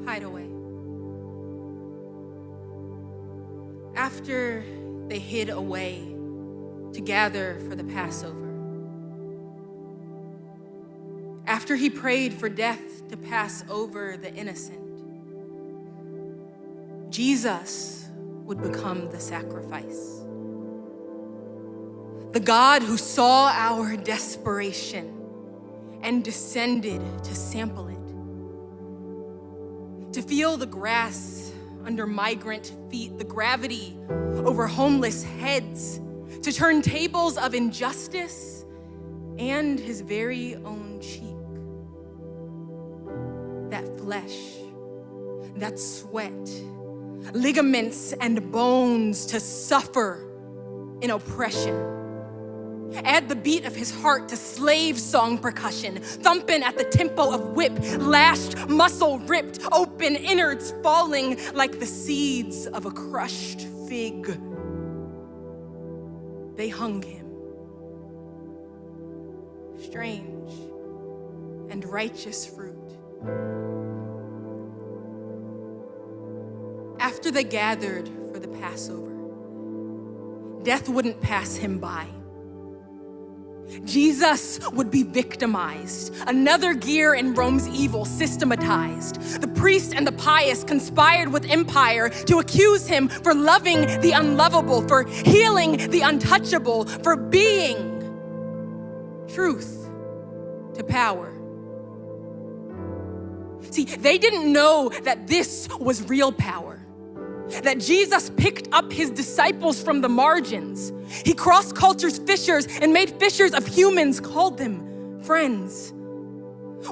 hide away. After they hid away to gather for the Passover, after he prayed for death to pass over the innocent, Jesus would become the sacrifice. The God who saw our desperation and descended to sample it, to feel the grass under migrant feet, the gravity over homeless heads, to turn tables of injustice and his very own cheek. That flesh, that sweat, ligaments and bones to suffer in oppression. Add the beat of his heart to slave song percussion, thumping at the tempo of whip, lashed, muscle ripped, open innards falling like the seeds of a crushed fig. They hung him. Strange and righteous fruit. After they gathered for the Passover, death wouldn't pass him by. Jesus would be victimized, another gear in Rome's evil systematized. The priest and the pious conspired with empire to accuse him for loving the unlovable, for healing the untouchable, for being truth to power. See, they didn't know that this was real power. That Jesus picked up his disciples from the margins. He crossed cultures, fishers, and made fishers of humans, called them friends.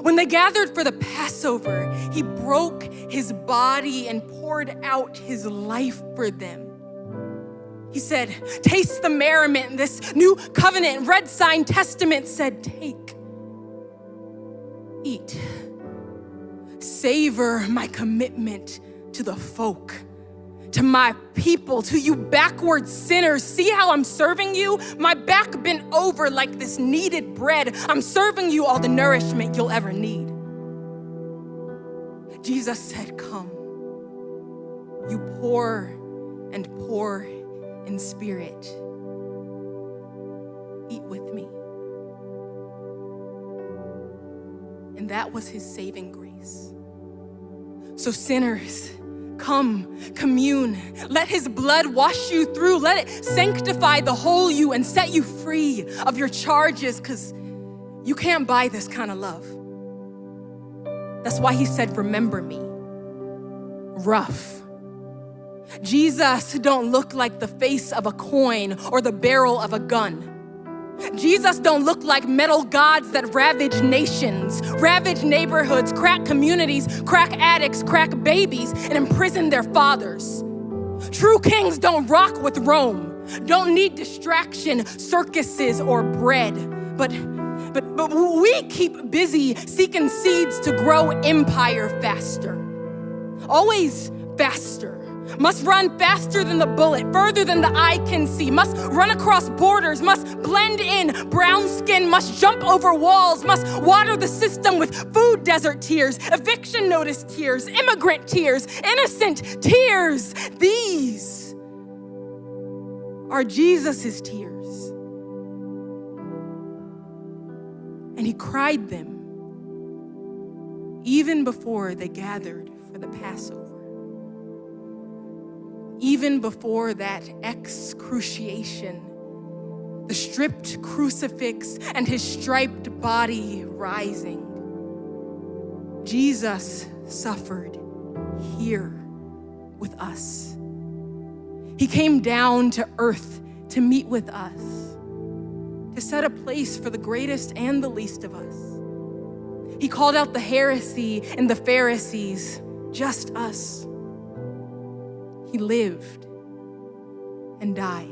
When they gathered for the Passover, he broke his body and poured out his life for them. He said, taste the merriment. This new covenant, red sign testament said, take, eat, savor my commitment to the folk, to my people, to you backward sinners. See how I'm serving you? My back bent over like this kneaded bread. I'm serving you all the nourishment you'll ever need. Jesus said, come. You pour and pour in spirit. Eat with me. And that was his saving grace. So sinners, come, commune. Let his blood wash you through. Let it sanctify the whole you and set you free of your charges, because you can't buy this kind of love. That's why he said, remember me. Rough. Jesus don't look like the face of a coin or the barrel of a gun. Jesus don't look like metal gods that ravage nations, ravage neighborhoods, crack communities, crack addicts, crack babies, and imprison their fathers. True kings don't rock with Rome, don't need distraction, circuses, or bread. But we keep busy seeking seeds to grow empire faster. Always faster. Must run faster than the bullet, further than the eye can see, must run across borders, must blend in, brown skin, must jump over walls, must water the system with food desert tears, eviction notice tears, immigrant tears, innocent tears. These are Jesus's tears. And he cried them even before they gathered for the Passover. Even before that excruciation, the stripped crucifix and his striped body rising, Jesus suffered here with us. He came down to earth to meet with us, to set a place for the greatest and the least of us. He called out the heresy and the Pharisees, just us. He lived and died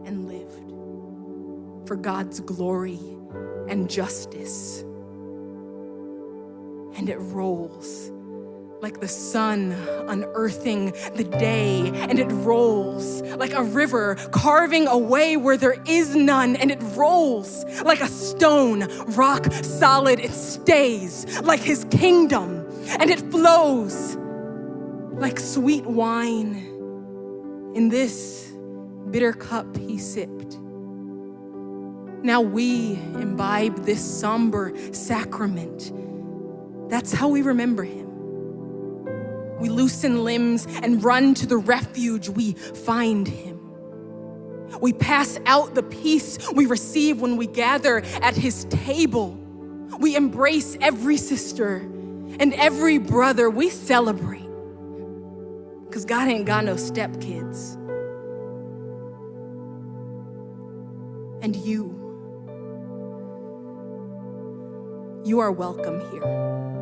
and lived for God's glory and justice. And it rolls like the sun unearthing the day, and it rolls like a river carving a way where there is none, and it rolls like a stone, rock solid. It stays like his kingdom, and it flows like sweet wine in this bitter cup he sipped. Now we imbibe this somber sacrament. That's how we remember him. We loosen limbs and run to the refuge we find him. We pass out the peace we receive when we gather at his table. We embrace every sister and every brother. We celebrate, because God ain't got no stepkids. And you are welcome here.